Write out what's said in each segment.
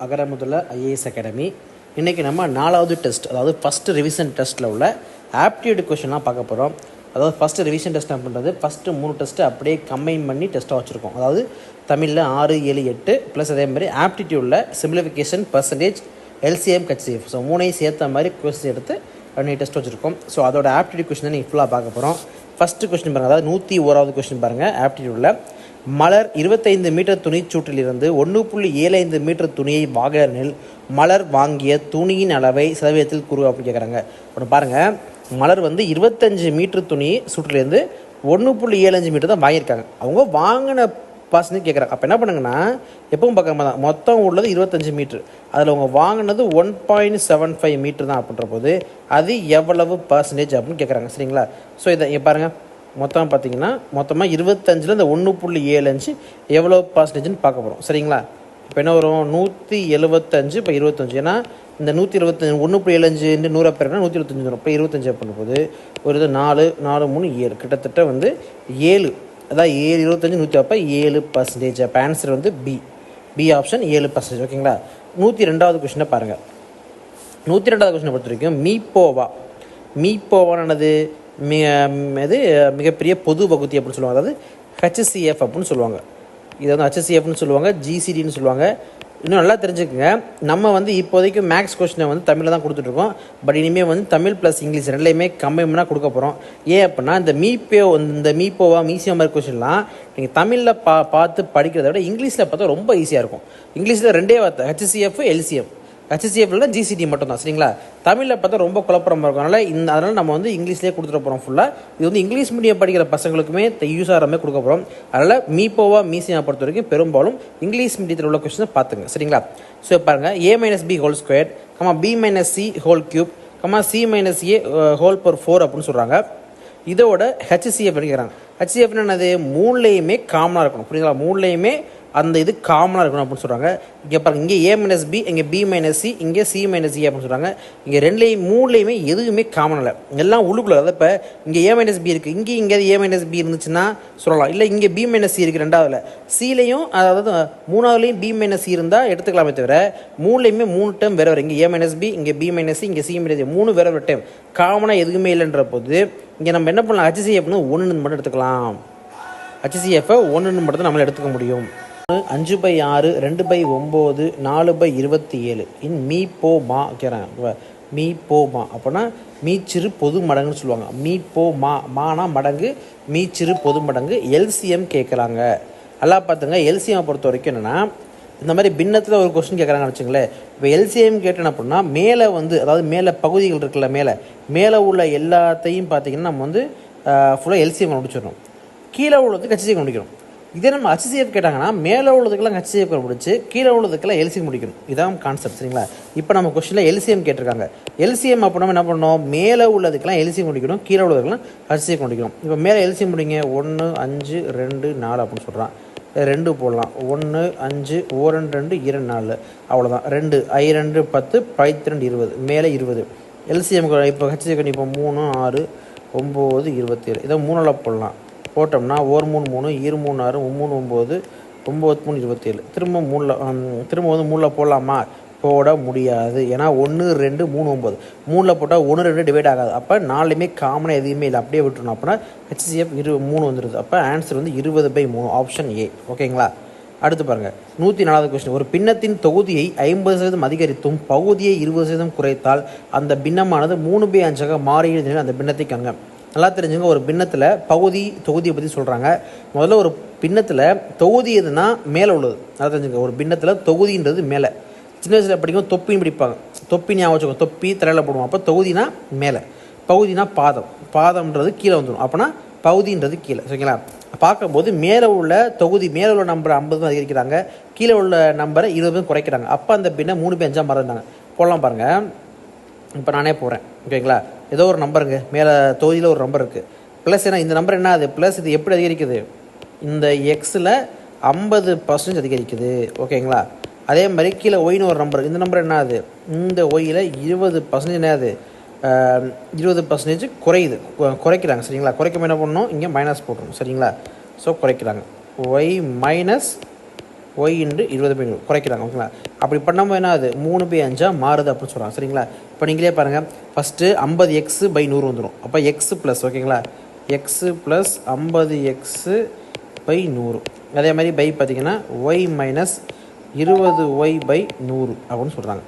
அகர முதல IAS academy. இன்றைக்கி நம்ம 4வது டெஸ்ட், அதாவது ஃபஸ்ட்டு ரிவிஷன் டெஸ்ட்டில் உள்ள ஆப்டிடியூட் கொஷின்லாம் பார்க்க போகிறோம். அதாவது ஃபஸ்ட்டு ரிவிஷன் டெஸ்ட் அப்படின்றது ஃபஸ்ட்டு 3 டெஸ்ட்டு அப்படியே கம்பைன் பண்ணி டெஸ்ட்டாக வச்சுருக்கோம். அதாவது தமிழில் 6, 7, 8 ப்ளஸ் அதேமாதிரி ஆப்டிடியூடில் simplification, percentage, LCM, HCF, so 3ஐயும் சேர்த்த மாதிரி கொஸ்டின் எடுத்து அன்றைக்கி டெஸ்ட் வச்சுருக்கோம். ஸோ அதோட ஆப்டிடியூட் கொஸ்டின் நீங்கள் ஃபுல்லாக பார்க்க போகிறோம். ஃபஸ்ட்டு கொஸ்டின் பாருங்கள், அதாவது 101வது கொஸ்டின் பாருங்கள். ஆப்டிடியூடில் மலர் 25 மீட்டர் துணிச்சூட்டிலிருந்து 1.75 மீட்டர் துணியை வாங்கினில் மலர் வாங்கிய துணியின் அளவை சதவீதத்தில் கூறு அப்படின்னு கேட்குறாங்க. ஒன்று பாருங்கள், மலர் வந்து 25 மீட்டர் துணி சூட்டிலேருந்து 1.75 மீட்டர் தான் வாங்கியிருக்காங்க. அவங்க வாங்கின பர்சன்டேஜ் கேட்குறாங்க. அப்போ என்ன பண்ணுங்கன்னா, எப்பவும் பார்க்காம தான் மொத்தம் உள்ளது 25 மீட்ரு, அதில் அவங்க வாங்கினது 1.75 மீட்டர் தான் அப்படின்ற போது அது எவ்வளவு பர்சன்டேஜ் அப்படின்னு கேட்குறாங்க. சரிங்களா? ஸோ இதை பாருங்கள், மொத்தம் பார்த்தீங்கன்னா மொத்தமாக 25ல் இந்த 1.75 எவ்வளோ பர்சன்டேஜ்னு பார்க்க போகிறோம். சரிங்களா? இப்போ என்ன வரும், 175 இப்போ 25. ஏன்னா இந்த 125 1.75 100 பேருனா 125 வரும். இப்போ 25 பண்ணும்போது ஒரு இது 4 4 3 7 கிட்டத்தட்ட வந்து 7, அதான் 7 25 100 அப்போ 7%. அப்போ ஆன்சர் வந்து பி ஆப்ஷன் 7%. ஓகேங்களா? 102வது கொஸ்டினை பாருங்கள். 102வது கொஸ்டினை பொறுத்த வரைக்கும் மீப்போவானது மிகப்பெரிய பொது வகுதி அப்படின்னு சொல்லுவாங்க. அதாவது ஹெச்சிஎஃப் அப்படின்னு சொல்லுவாங்க. இதை வந்து ஹெச்சிஎஃப்னு சொல்லுவாங்க, ஜிசிடின்னு சொல்லுவாங்க. இன்னும் நல்லா தெரிஞ்சுக்கங்க, நம்ம வந்து இப்போதைக்கு மேக்ஸ் கொஸ்டினை வந்து தமிழில் தான் கொடுத்துட்ருக்கோம். பட் இனிமேல் வந்து தமிழ் ப்ளஸ் இங்கிலீஷ் ரெண்டுலேயுமே கம்பைனாக கொடுக்க போகிறோம். ஏன் அப்படின்னா, இந்த மீப்போவா மீசியம் மாதிரி கொஸ்டின்லாம் நீங்கள் தமிழில் பார்த்து படிக்கிறத விட இங்கிலீஷில் பார்த்தா ரொம்ப ஈஸியாக இருக்கும். இங்கிலீஷில் ரெண்டே வார்த்தை, ஹெச்சிஎஃப், எல்சிஎம். ஹெச்சிஎஃப்ல ஜிசிடி மட்டும் தான். சரிங்களா? தமிழில் பார்த்தா ரொம்ப குழப்பமாக இருக்கும். அதனால் நம்ம வந்து இங்கிலீஷ்லேயே கொடுத்துட போகிறோம் ஃபுல்லாக. இது வந்து இங்கிலீஷ் மீடியம் படிக்கிற பசங்களுக்குமே யூஸ் ஆகிற மாதிரி கொடுக்க போகிறோம். அதனால் மீப்போவா மீசியா பொறுத்த வரைக்கும் பெரும்பாலும் இங்கிலீஷ் மீடியத்தில் உள்ள கொஸ்டினை பார்த்துங்க. சரிங்களா? ஸோ பாருங்கள், a-b² b-c³ c-a whole/4 அப்படின்னு சொல்கிறாங்க. இதோட ஹெச்சிஎஃப் பண்ணிக்கிறாங்க. ஹெச்சிஎஃப்னு என்னது, மூணுலேயுமே காமனாக இருக்கணும். புரியுங்களா? மூணுலேயுமே அந்த இது காமனாக இருக்கணும் அப்படின்னு சொல்கிறாங்க. இங்கே பாருங்கள், இங்கே a-b, இங்கே b-c, இங்கே c-a அப்படின்னு சொல்கிறாங்க. இங்கே மூணுலேயுமே எதுவுமே காமன் இல்லை, எல்லாம் உள்ளுக்குள்ள. அதாவது இப்போ இங்கே a-b இருக்குது, இங்கே எங்கேயாவது a-b இருந்துச்சுன்னா சொல்லலாம். இல்லை இங்கே b-c இருக்குது ரெண்டாவதுல, சிலையும் அதாவது மூணாவதுலேயும் b-c இருந்தால் எடுத்துக்கலாமே தவிர மூணுலேயுமே 3 டைம் வேறு. இங்கே a-b, இங்கே b-c, இங்கே c-a 3 வேறு டைம் காமனாக எதுவுமே இல்லைன்ற போது இங்கே நம்ம என்ன பண்ணலாம், ஹெச்சிஎஃப்னு 1 மட்டும் எடுத்துக்கலாம். ஹெச்சிஎஃப் 1 மட்டும் தான் நம்மளால் எடுத்துக்க முடியும். 5/6 2/9 4/27 இன் மீப்போமா கேட்குறாங்க. மீப்போமா அப்படின்னா மீச்சிறு பொது மடங்குன்னு சொல்லுவாங்க. மீப்போமா மானா மடங்கு, மீச்சிறு பொது மடங்கு. எல்சிஎம் கேட்குறாங்க. நல்லா பார்த்துங்க, எல்சிஎம் பொறுத்த வரைக்கும் என்னென்னா, இந்த மாதிரி பின்னத்தில் ஒரு கொஸ்டின் கேட்குறாங்கன்னு வச்சுங்களேன். இப்போ எல்சிஎம் கேட்டேன் அப்படின்னா மேலே வந்து, அதாவது மேலே பகுதிகள் இருக்குல்ல, மேலே உள்ள எல்லாத்தையும் பார்த்தீங்கன்னா நம்ம வந்து ஃபுல்லாக எல்சிஎம் முடிச்சிடணும். கீழே உள்ளதுக்கு ஹெச்சிஎஃப் முடிக்கணும். இதே நம்ம ஹெச்சிஎஃப் கேட்டாங்கன்னா மேலே உள்ளதுக்கெல்லாம் ஹெச்சிஎஃப் முடிச்சு கீழே உள்ளதுக்கெல்லாம் எல்சிஎம் முடிக்கணும். இதான் கான்செப்ட். சரிங்களா? இப்போ நம்ம கொஸ்டினில் எல்சிஎம் கேட்டிருக்காங்க. எல்சிஎம் அப்படின்னா என்ன பண்ணணும், மேலே உள்ளதுக்கெல்லாம் எல்சிஎம் முடிக்கணும், கீழே உள்ளதுக்கெல்லாம் ஹெச்சிஎஃப் முடிக்கணும். இப்போ மேலே எல்சிஎம் முடிங்க, 1 5 2 4 அப்படின்னு சொல்கிறான். 2 போடலாம், 1 5 1 2 2 4 அவ்வளோதான். 2 I2 10 5 20 மேலே 20. எல்சிஎம் இப்போ ஹெச்சிஎஃப் இப்போ 3 6 9 27 இதை 3ஆல் போடலாம். போட்டோம்னா 1 3 3 2 3 6 3 9 9 3 27. திரும்ப வந்து 3ஆல் போடலாமா? போட முடியாது. ஏன்னா 1 2 3 9 3ஆல் போட்டால் 1 2 டிவைட் ஆகாது. அப்போ 4லையுமே காமனாக எதுவுமே இல்லை, அப்படியே விட்டுருணும். அப்படின்னா ஹெச்சிஎஃப் 3 வந்துடுது. அப்போ ஆன்சர் வந்து 20/3 ஆப்ஷன் ஏ. ஓகேங்களா? அடுத்து பாருங்கள், 104வது கொஸ்டின். ஒரு பின்னத்தின் தொகுதியை 50% அதிகரித்தும் பகுதியை 20% குறைத்தால் அந்த பின்னமானது 3/5 மாறியது. அந்த பின்னத்தை காண்க. நல்லா தெரிஞ்சுங்க, ஒரு பின்னத்தில் தொகுதியை பற்றி சொல்கிறாங்க. முதல்ல ஒரு பின்னத்தில் தொகுதி எதுனா மேலே உள்ளது. நல்லா தெரிஞ்சுங்க, ஒரு பின்னத்தில் தொகுதின்றது மேலே. சின்ன வயசில் படிக்கும் தொப்பின்னு பிடிப்பாங்க. தொப்பி ஞாபகம் வச்சுக்கோங்க, தொப்பி தலையில் போடுவோம். அப்போ தொகுதினா மேலே, பகுதினா பாதம்ன்றது கீழே வந்துடும். அப்போனா பகுதின்றது கீழே. சரிங்களா? பார்க்கும்போது மேலே உள்ள நம்பரை 50 அதிகரிக்கிறாங்க, கீழே உள்ள நம்பரை 20 குறைக்கிறாங்க. அப்போ அந்த பின்ன 3/5 மறந்துட்டாங்க. போடலாம் பாருங்கள். இப்போ நானே போகிறேன். ஓகேங்களா? ஏதோ ஒரு நம்பருங்க, மேலே தொகுதியில் ஒரு நம்பர் இருக்குது, ப்ளஸ். ஏன்னா இந்த நம்பர் என்ன, அது ப்ளஸ். இது எப்படி அதிகரிக்குது, இந்த எக்ஸில் 50% அதிகரிக்குது. ஓகேங்களா? அதே மாதிரி கீழே ஒய்னு ஒரு நம்பர், இந்த நம்பர் என்ன ஆகுது, இந்த ஒய்யில் 20% என்ன ஆகுது, 20% குறைக்கிறாங்க. சரிங்களா? குறைக்க என்ன பண்ணணும், இங்கே மைனஸ் போட்டுரும். சரிங்களா? ஸோ குறைக்கிறாங்க. ஒய் மைனஸ் ஒய் இன்ட்டு 20/100 குறைக்கிறாங்க. ஓகேங்களா? அப்படி பண்ணும்போது என்ன ஆகுது 3/5 மாறுது அப்படின்னு சொல்கிறாங்க. சரிங்களா? இப்போ நீங்களே பாருங்கள், ஃபஸ்ட்டு 50x/100 வந்துடும். அப்போ எக்ஸு ப்ளஸ், ஓகேங்களா, எக்ஸு ப்ளஸ் 50x/100. அதே மாதிரி பை பார்த்தீங்கன்னா ஒய் மைனஸ் 20y/100 அப்படின்னு சொல்கிறாங்க.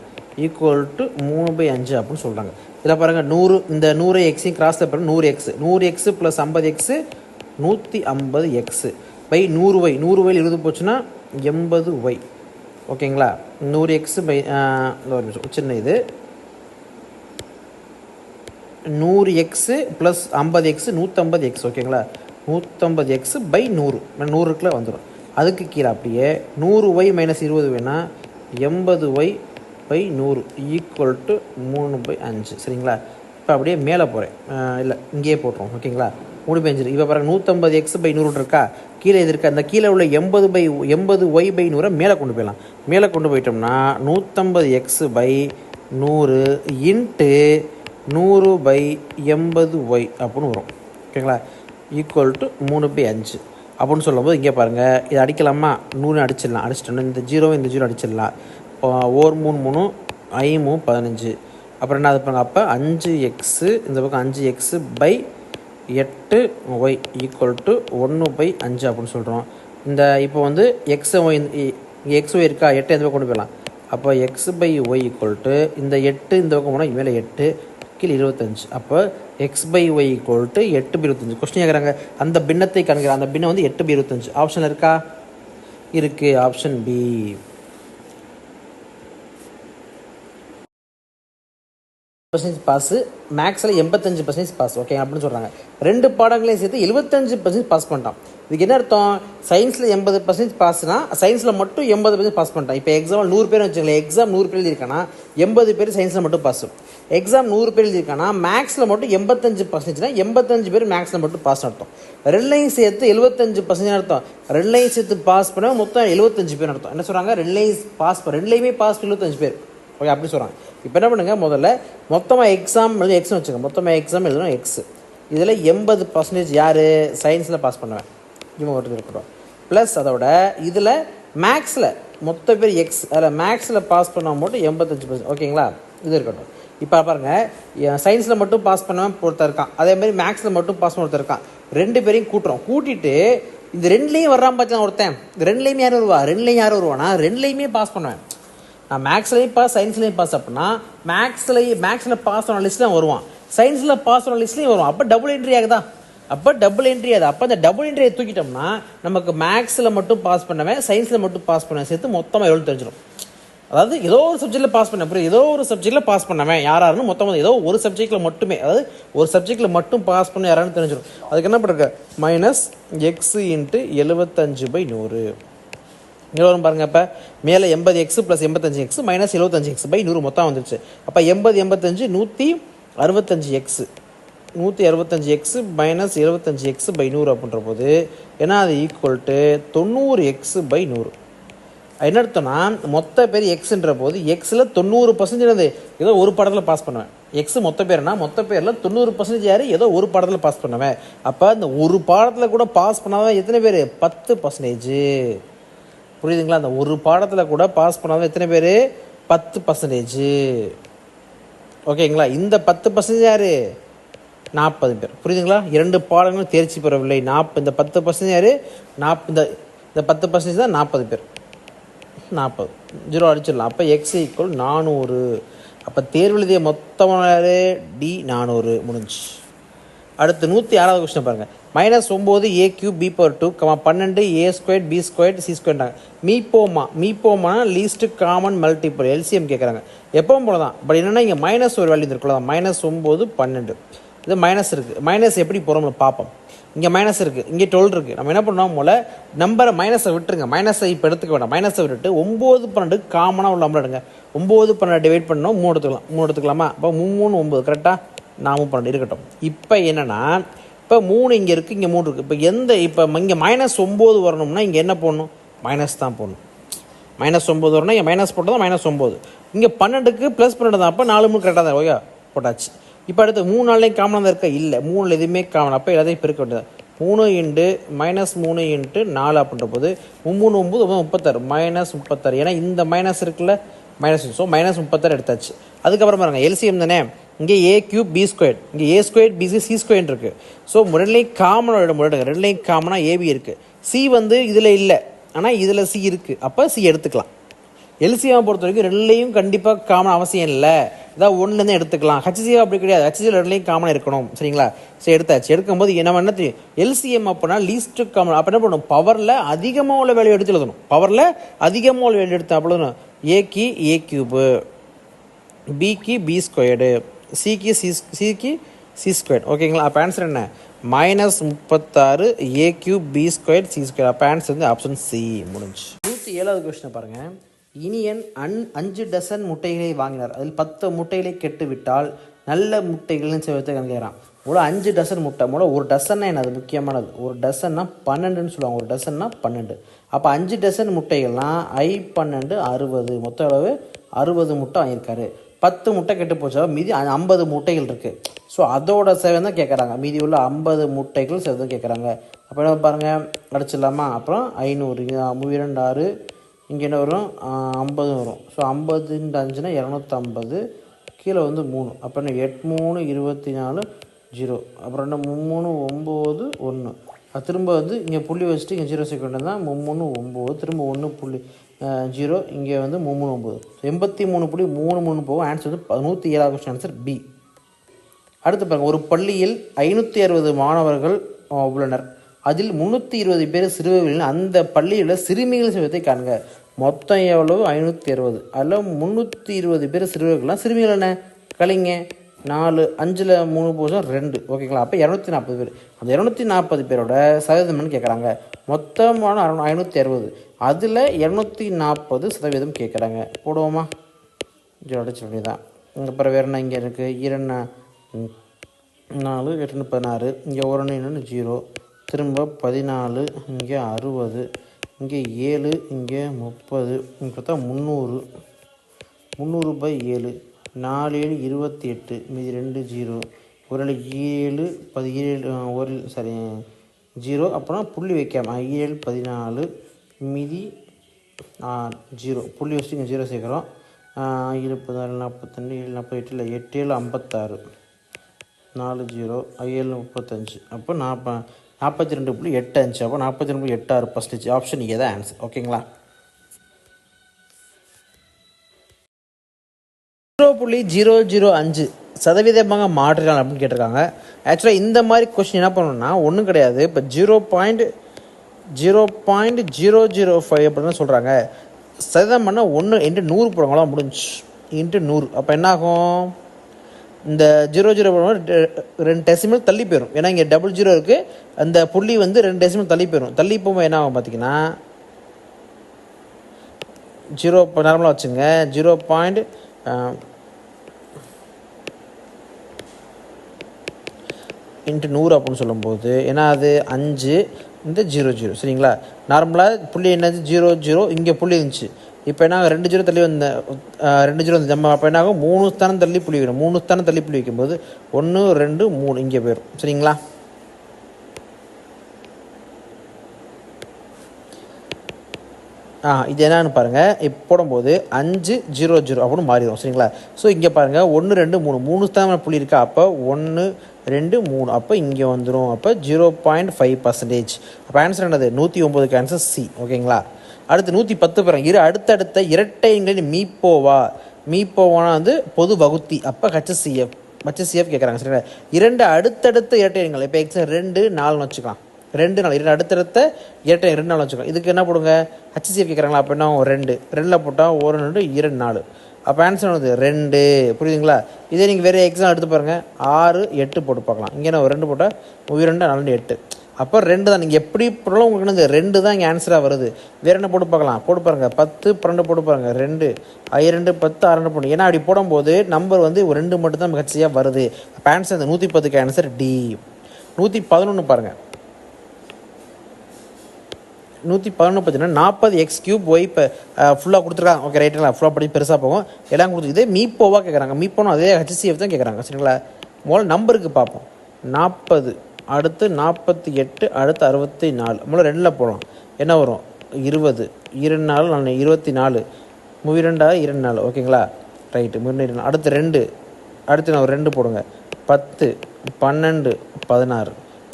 ஈக்குவல் டு 3/5 அப்படின்னு சொல்கிறாங்க. இதில் பாருங்கள் 100, இந்த 100 எக்ஸையும் கிராஸில் பாருங்கள் 100x, 100x plus 50x 150x by 100y, 100y 20 போச்சுன்னா 80y. ஓகேங்களா? 100x பை ஒரு நிமிஷம் சின்ன இது 100x ப்ளஸ் 50x 150x. ஓகேங்களா? 150x/100 100க்குள்ள வந்துடும். அதுக்கு கீழே அப்படியே 100y மைனஸ் 20 வேணால் 80y/100 ஈக்குவல் டு 3/5. சரிங்களா? இப்போ அப்படியே மேலே போகிறேன், இல்லை இங்கேயே போட்டுருவோம். ஓகேங்களா? 3/5. இப்போ பாருங்கள் 150x/100 இருக்கா, கீழே இது இருக்கா, அந்த கீழே உள்ள 80y/100 மேலே கொண்டு போயிடலாம். மேலே கொண்டு போயிட்டோம்னா 150x/100 இன்ட்டு 100/80y அப்படின்னு வரும். ஓகேங்களா? ஈக்குவல் டு 3/5 அப்படின்னு சொல்லும்போது இங்கே பாருங்கள், இதை அடிக்கலாமா, 100 அடிச்சிடலாம். அடிச்சிட்டோம்னா இந்த 0 இந்த 0 அடிச்சிடலாம். 1 3 3 5 3 15. அப்புறம் என்ன அது பாருங்கள், அப்போ 5x இந்த பக்கம் 5x/8y ஈக்குவல் டு 1/5 அப்படின்னு சொல்கிறோம். இந்த இப்போ வந்து எக்ஸ்ஒய் எக்ஸ்ஒய் இருக்கா, 8 இந்த பக்கம் கொண்டு போயிடலாம். அப்போ x/y ஈக்குவல் டு இந்த 8 இந்த பக்கம் போனால் மேலே 8 கீழே 25. அப்போ x/y ஈக்குவல் டு 8/25. கொஸ்டின் கேட்குறாங்க, அந்த பின்னத்தை காண்கிற, அந்த பின்னம் வந்து 8/25. ஆப்ஷன் இருக்கா? இருக்குது. Option B. பாஸு, மேக்ஸில் 85% பாஸ். ஓகே அப்படின்னு சொல்கிறாங்க. 2 பாடங்களையும் சேர்த்து 75% பாஸ் பண்ணிட்டான். இதுக்கு என்ன அர்த்தம்? சயின்ஸில் 80% பாஸ்னா சயின்ஸில் மட்டும் 80% பாஸ் பண்ணிட்டான். இப்போ எக்ஸாம் 100 பேர் வச்சுக்கலாம், எக்ஸாம் 100 பேர் எழுதியிருக்கானா 80 பேர் சயின்ஸில் மட்டும் பாஸ். எக்ஸாம் 100 பேர் எழுதியிருக்கானா மேக்ஸில் மட்டும் 85%னா 85 பேர் மேக்ஸில் மட்டும் பாஸ் அர்த்தம். ரெண்டையும் சேர்த்து 75% அர்த்தம். ரெண்டையும் சேர்த்து பாஸ் பண்ண மொத்தம் 75 பேர் அர்த்தம். என்ன சொல்கிறாங்க? ரெண்டுலேயுமே பாஸ் 75 பேர். ஓகே அப்படி சொல்கிறாங்க. இப்போ என்ன பண்ணுங்கள், முதல்ல மொத்தமாக எக்ஸாம் எழுதி எக்ஸ்னு வச்சுக்கோங்க. மொத்தமாக எக்ஸாம் எழுதணும் எக்ஸ். இதில் 80% யார் சயின்ஸில் பாஸ் பண்ணுவேன், இவங்க ஒருத்தர் இருக்கட்டும். ப்ளஸ் அதோட இதில் மேக்ஸில் மொத்த பேர் எக்ஸ், அதில் மேக்ஸில் பாஸ் பண்ணால் மட்டும் 85%. ஓகேங்களா? இது இருக்கட்டும். இப்போ பாருங்கள், சயின்ஸில் மட்டும் பாஸ் பண்ணவன் ஒருத்தர் இருக்கான், அதேமாதிரி மேக்ஸில் மட்டும் பாஸ் பண்ண ஒருத்தர் இருக்கான். 2 பேரையும் கூட்டுறோம். கூட்டிட்டு இந்த 2லேயும் வர்றான் பார்த்தீங்கன்னா ஒருத்தன், இந்த 2லேயுமே யார் வருவா, 2லேயும் யார் வருவானா 2லேயுமே பாஸ் பண்ணுவேன். நான் மேக்ஸ்லேயும் பாஸ் சயின்ஸ்லேயும் பாஸ் அப்படின்னா மேக்ஸில் பாஸ் ஆன லிஸ்ட்லாம் வருவான், சயின்ஸில் பாஸ் ஆன லிஸ்ட்லேயும் வருவான். அப்போ டபுள் என்ட்ரி ஆகுதா? அப்போ அந்த டபுள் என்ட்ரியை தூக்கிட்டோம்னா நமக்கு மேக்ஸில் மட்டும் பாஸ் பண்ணுவேன், சயின்ஸில் மட்டும் பாஸ் பண்ணுவேன், சேர்த்து மொத்தமாக எவ்வளோ தெரிஞ்சிடும். அதாவது ஏதோ ஒரு சப்ஜெக்டில் பாஸ் பண்ண, அப்புறம் ஏதோ ஒரு சப்ஜெக்டில் பாஸ் பண்ணவேன் யாராருன்னு மொத்தமாக ஏதோ ஒரு சப்ஜெக்டில் மட்டுமே, அதாவது ஒரு சப்ஜெக்டில் மட்டும் பாஸ் பண்ண யாரான்னு தெரிஞ்சிடும். அதுக்கு என்ன பண்ணுறது, -x × 75/100 இங்கே வரும் பாருங்கள். இப்போ மேலே 80x + 85x -75x/100 மொத்தம் வந்துருச்சு. அப்போ 80 85 165x 165x -75x/100 அப்படின்ற போது ஏன்னா அது ஈக்குவல் டு 90x/100. என்ன அர்த்தம்னா மொத்த பேர் எக்ஸ்ன்ற போது எக்ஸில் 90% ஏதோ ஒரு பாடத்தில் பாஸ் பண்ணுவேன். எக்ஸ் மொத்த பேர்னா மொத்த பேரில் 90% யார் ஏதோ ஒரு பாடத்தில் பாஸ் பண்ணுவேன். அப்போ இந்த ஒரு பாடத்தில் கூட பாஸ் பண்ணாதான் எத்தனை பேர் 10%. புரியுதுங்களா? அந்த ஒரு பாடத்தில் கூட பாஸ் பண்ணாதான் எத்தனை பேர் 10%. ஓகேங்களா? இந்த 10% யார் 40 பேர். புரியுதுங்களா? 2 பாடங்களும் தேர்ச்சி பெறவில்லை. இந்த 10% யார் இந்த 10% தான் 40 பேர். 40 0 அடிச்சிடலாம். அப்போ x = 400. அப்போ தேர்வு எழுதிய மொத்தமான யார் டி 400 முடிஞ்சு. அடுத்து 106வது கொஸ்டின் பாருங்கள். -9a³ b/2 12 a² b² c². மீப்போமா லீஸ்ட் காமன் மல்டிபிள் எல்சிஎம் கேட்குறாங்க. எப்பவும் போல தான். பட் என்னென்னா இங்கே மைனஸ் ஒரு வேல்யூ இருக்கலாம். -9 12 இது மைனஸ் இருக்குது. மைனஸ் எப்படி போகிறோம்னு பார்ப்போம். இங்கே மைனஸ் இருக்குது, இங்கே 12 இருக்குது. நம்ம என்ன பண்ணோம், போல் நம்பரை மைனஸை விட்டுருங்க. மைனஸை இப்போ எடுத்துக்க வேண்டாம். மைனஸை விட்டுட்டு 9 12 காமனாக உள்ள நம்பர் எடுங்க. 9 12 டிவைட் பண்ணோம் 3 எடுத்துக்கலாம். 3 எடுத்துக்கலாமா? அப்போ 3 9 கரெக்டாக 4 12 இருக்கட்டும். இப்போ என்னென்னா இப்போ 3 இங்கே இருக்குது, இங்கே 3 இருக்குது. இப்போ இங்கே -9 வரணும்னா இங்கே என்ன போடணும், மைனஸ் தான் போடணும். -9 வரணும், இங்கே மைனஸ் போட்டால் தான் -9. இங்கே 12க்கு +12 தான். அப்போ 4 3 கரெக்டாக தான் ஓகே போட்டாச்சு. இப்போ அடுத்து 3 நாள்லேயும் காமனாக தான் இருக்கா? இல்லை, 3 எதுவுமே காமன். அப்போ எல்லாத்தையும் பெருக்க வேண்டியது. 3 இன்ட்டு -3 இன்ட்டு 4 அப்படின்ற போது 3 9 36 -36. ஏன்னா இந்த மைனஸ் இருக்குல்ல மைனஸ், ஸோ -36 எடுத்தாச்சு. அதுக்கப்புறம் பாருங்கள் எல்சிஎம் தானே, இங்கே a³ b², இங்கே a² bc c² இருக்குது. ஸோ ரெண்டுலேயும் காமனாக எடுங்க, ரெண்டுலேயும் காமனாக ஏபி இருக்குது. சி வந்து இதில் இல்லை, ஆனால் இதில் சி இருக்குது, அப்போ சி எடுத்துக்கலாம். எல்சிஎம் பொறுத்த வரைக்கும் ரெண்டுலேயும் கண்டிப்பாக காமன் அவசியம் இல்லை, இதான் ஒன்றுலேருந்து எடுத்துக்கலாம். ஹச்சிசிஎம் அப்படி கிடையாது, ஹச்சிசிஎல் ரெண்டுலேயும் காமனாக இருக்கணும். சரிங்களா? ஸோ எடுத்தாச்சு. எடுக்கும்போது என்ன தெரியும், எல்சிஎம் அப்படின்னா லீஸ்ட் காமன். அப்போ என்ன பண்ணணும், பவரில் அதிகமாக உள்ள வேல்யூ எடுத்து எழுதணும். பவரில் அதிகமாக உள்ள வேல்யூ எடுத்து அப்படி எழுதணும். ஏக்கு a³, பிக்கு b², சிக்கு c². ஓகேங்களா? அப்போ ஆன்சர் என்ன, -36 a³ b² c². அப்போ ஆன்சர் வந்து ஆப்ஷன் சி. முடிஞ்சு. 107வது கொஸ்டினை பாருங்கள். இனியன் 5 டசன் முட்டைகளை வாங்கினார், அதில் 10 முட்டைகளை கெட்டுவிட்டால் நல்ல முட்டைகள்னு சேர்த்து கணக்கிறான். ஒரு 5 டசன் முட்டை, ஒரு டசன்னா என்ன, அது முக்கியமானது. ஒரு டசன்னா 12ன்னு சொல்லுவாங்க, ஒரு டசன்னா 12. அப்போ 5 டசன் முட்டைகள்லாம் I12 60, மொத்த அளவு 60 முட்டை வாங்கியிருக்காரு. 10 முட்டை கெட்டு போச்சா, மீதி 50 முட்டைகள் இருக்குது. ஸோ அதோட சேவை தான் கேட்குறாங்க, மீதி உள்ள 50 முட்டைகள் சேவை தான் கேட்குறாங்க. அப்போ என்ன பாருங்கள், அடிச்சிடலாமா? அப்புறம் 500, 2 6, இங்கே என்ன வரும், 50 வரும். ஸோ 50 × 5னா 250, கீழே வந்து 3. அப்போ என்ன 8×3 24 0. அப்புறம் என்ன 3×3 9 1. அது திரும்ப வந்து இங்கே புள்ளி வச்சுட்டு இங்கே 0 செகண்ட் தான் 3×3 9, திரும்ப 1.0, இங்கே வந்து 3×3 9. 83.33 போகும். ஆன்சர் வந்து 107வது கொஸ்டின், ஆன்சர் பி. அடுத்து பாருங்கள், ஒரு பள்ளியில் 560 மாணவர்கள் உள்ளனர், அதில் 320 பேர் சிறுவர்கள். அந்த பள்ளியில் சிறுமிகள் சிறுவத்தை காணுங்க. மொத்தம் எவ்வளவு, 560. அதில் 320 பேர் சிறுவர்கள்லாம், சிறுமிகள் என்ன கழிங்க, 4, 5ல் 3 போதும் 2. ஓகேங்களா? அப்போ 240 பேர். அந்த 240 பேரோட சதவீதம்னு கேட்குறாங்க. மொத்தமான 560, அதில் 240% கேட்குறாங்க. போடுவோமா? அடிச்ச வேண்டியதான். இங்கே அப்புறம் வேறு என்ன, இங்கே இருக்குது 2 4 8 16, இங்கே 1 0, திரும்ப 14, இங்கே 60, இங்கே 7, இங்கே 30, இங்கே பார்த்தா 300, 300/7, 4 7 28, மீதி 2 0, 1 7 17, 1 சரி 0, அப்புறம் புள்ளி வைக்காம 7 14, மீதி 0, புள்ளி வச்சுட்டு இங்கே 0 சேர்க்குறோம். 7 14 42, 7 48, இல்லை 8 7 56, 4 0, 7 35. அப்போ 42.85. அப்போ 42.86%. ஆப்ஷன் ஏ தான் ஆன்சர். ஓகேங்களா? 0.005% மாற்றினால் அப்படின்னு கேட்டிருக்காங்க. ஆக்சுவலாக இந்த மாதிரி கொஸ்டின் என்ன பண்ணணும்னா ஒன்றும் கிடையாது. இப்போ 0.005 அப்படின்னு சொல்கிறாங்க. சதவீதம் பண்ணால் 1 × 100 போடுவாங்களா, முடிஞ்சு × 100. அப்போ என்னாகும், இந்த 00 2 டெசிமல் தள்ளி போயிடும். ஏன்னா இங்கே 00 இருக்குது, அந்த புள்ளி வந்து 2 டெசிமல் தள்ளி போயிடும். தள்ளி போகும்போது என்ன ஆகும் பார்த்தீங்கன்னா 0 நார்மலாக வச்சுங்க 0.100 அப்படின்னு சொல்லும்போது ஏன்னா அது 5 இந்த 00. சரிங்களா? நார்மலாக புள்ளி என்னது 00, இங்கே புள்ளி இருந்துச்சு. இப்போ என்ன 2 0 தள்ளி வந்த 2 0 வந்து நம்ம அப்போ என்ன ஆகும், 3 ஸ்தானம் தள்ளி புள்ளி வைக்கணும். 3 ஸ்தானம் தள்ளி புள்ளி வைக்கும்போது 1 2 3 இங்கே போயிடும். சரிங்களா? இது என்னன்னு பாருங்கள், இப்போ போடும்போது 5 0 0 அப்படின்னு மாறிடும். சரிங்களா? ஸோ இங்கே பாருங்கள் 1 2 3 3 ஸ்தானம் புள்ளி இருக்கா, அப்போ 1 2 3, அப்போ இங்கே வந்துடும். அப்போ 0.5%. அப்போ ஆன்சர் என்னது, 109க்கு ஆன்சர் சி. ஓகேங்களா? அடுத்து 110 பாருங்க, அடுத்தடுத்த இரட்டை எண்களின் மீப்போவானா வந்து பொது வகுத்தி. அப்போ ஹச்சிஎஃப் கேட்குறாங்க. சரிங்களா? 2 அடுத்தடுத்த இரட்டை எண்கள், இப்போ எக்ஸாம் 2 4 வச்சுக்கலாம். 2 4 2 அடுத்தடுத்த இரட்டை 2 4 வச்சுக்கலாம். இதுக்கு என்ன போடுங்க, ஹச்சிஎஃப் கேட்குறாங்களா, அப்போ என்ன 2 2ல் போட்டால் 1 2 2 4. அப்போ ஆன்சர் வந்து 2. புரியுதுங்களா? இதே நீங்கள் வேறு எக்ஸாம் எடுத்து பாருங்கள், 6 8 போட்டு பார்க்கலாம். இங்கே நான் 2 போட்டால் 2 4 8. அப்போ 2 தான். நீங்கள் எப்படி போட்டாலும் உங்களுக்கு வந்து 2 தான் இங்கே ஆன்சராக வருது. வேறு என்ன போட்டு பார்க்கலாம், போட்டு பாருங்கள் 10 12 போட்டு பாருங்கள், 2 2 10 6 போடணும். ஏன்னா அப்படி போடும்போது நம்பர் வந்து 2 மட்டும் தான் கட்சியாக வருது. அப்போ ஆன்சர் இந்த 110க்கு ஆன்சர் டி. 111 பாருங்கள், 111 பார்த்தீங்கன்னா 40x³ ஒய் இப்போ ஃபுல்லாக கொடுத்துருக்காங்க. ஓகே ரைட்டுங்களா? ஃபுல்லாக படி பெருசாக போகும் எல்லாம் கொடுத்து. இதே மீப்போவாக கேட்குறாங்க. மீப்போனும் அதே ஹச்சிஎஃப் தான் கேட்குறாங்க. சரிங்களா? முதல்ல நம்பருக்கு பார்ப்போம். 40 அடுத்து 48, அடுத்து 64. மூலம் 2ல் போடலாம். என்ன வரும்? 20, 24, 24, 32, ஓகேங்களா? ரைட்டு, 24. அடுத்து 2, அடுத்து நான் ஒரு 2 போடுங்க. 10, 12, 16.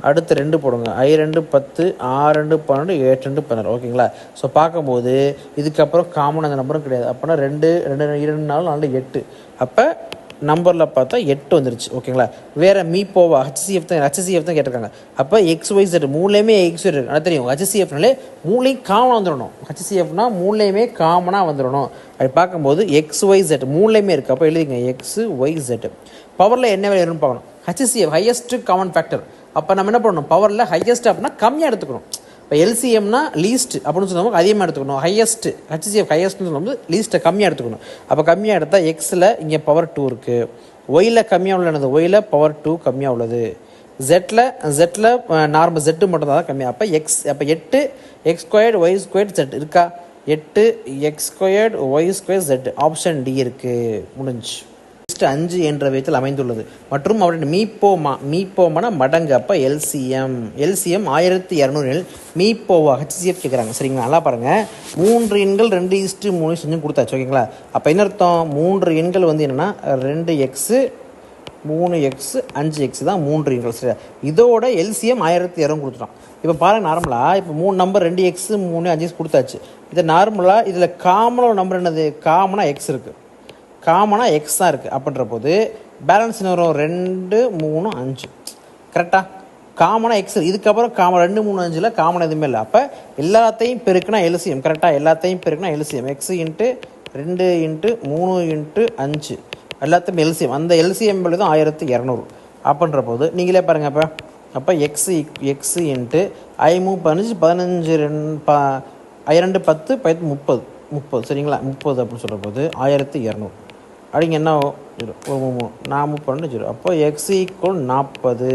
அடுத்து 2 போடுங்க. 2, 10, 6, 12, 7, 16. ஓகேங்களா? ஸோ பார்க்கும்போது இதுக்கப்புறம் காமன் அந்த நம்பரும் கிடையாது. அப்போனா 2, 2, 4, 8. அப்போ நம்பரில் பார்த்தா 8 வந்துருச்சு. ஓகேங்களா? வேறு மீப்போவா ஹச்சிசிஎஃப் தான் கேட்டிருக்காங்க. அப்போ XYZ மூணுலேயுமே XY இருக்குது. அது தெரியும். ஹச்சிசிஎஃப்னாலே மூணுலேயும் காமனாக வந்துடணும். ஹச்சிசிஎஃப்னா மூணுலேயுமே காமனாக வந்துடணும். அப்படி பார்க்கும்போது XYZ மூணுலேயுமே இருக்குது. அப்போ எழுதிங்க XYZ. பவரில் என்ன வேலை வரும்னு பார்க்கணும். HCF highest common factor. அப்போ நம்ம என்ன பண்ணணும்? பவரில் ஹையஸ்ட் அப்படின்னா கம்மியாக எடுத்துக்கணும். இப்போ எல்சிஎம்னா லீஸ்ட் அப்படின்னு சொல்லும்போது அதிகமாக எடுத்துக்கணும். ஹையஸ்ட் HCF ஹையஸ்ட்னு சொல்லும்போது லீஸ்ட்டை கம்மியாக எடுத்துக்கணும். அப்போ கம்மியாக எடுத்தால் எக்ஸில் இங்கே பவர் 2 இருக்குது. ஒயில் கம்மியாக உள்ளது. ஒயில் பவர் 2 கம்மியாக உள்ளது. ஜெட்டில் நார்மல் ஜெட்டு மட்டும் தான் கம்மியாக. அப்போ 8 X² Y² Z இருக்கா? 8 X² Y² Z. Option D இருக்குது. முடிஞ்சு. 5 என்ற விதத்தில் அமைந்துள்ளது மற்றும் அவருடைய மீப்போமான மடங்கு. அப்போ எல்சிஎம் 1200 மீப்போவா HCF கேட்குறாங்க. சரிங்களா? நல்லா பாருங்கள். 3 எண்கள் 2:3 செஞ்சு கொடுத்தாச்சு. ஓகேங்களா? அப்போ என்ன அர்த்தம்? 3 எண்கள் வந்து என்னென்னா 2x 3x 5x தான் 3 எண்கள். சரி, இதோட எல்சிஎம் 1200 கொடுத்துட்டோம். இப்போ பாருங்கள், நார்மலாக இப்போ 3 நம்பர் 2x 3 5x கொடுத்தாச்சு. இதை நார்மலாக இதில் காமனாக நம்பர் என்னது? காமனாக எக்ஸ் இருக்குது. காமனாக எக்ஸ் தான் இருக்குது. அப்படின்ற போது பேலன்ஸ் என்ன வரும்? 2 3 5. கரெக்டாக காமனாக எக்ஸ். இதுக்கப்புறம் 2 3 5 காமனாக எதுவுமே இல்லை. அப்போ எல்லாத்தையும் பெருக்குனா எல்சிஎம். கரெக்டாக எல்லாத்தையும் பெருக்குனா LCM. X into 2 into 3 into 5 எல்லாத்தையும் எல்சிஎம். அந்த எல்சிஎம் தான் 1200. அப்படின்ற போது நீங்களே பாருங்கள். அப்போ எக்ஸ் இன்ட்டு 15 2 10 30. சரிங்களா? 30 அப்படின்னு சொல்கிற போது 1200. அப்படிங்க என்ன ஆகும்? 40 0. அப்போ எக்ஸ் ஈக்குவல் 40.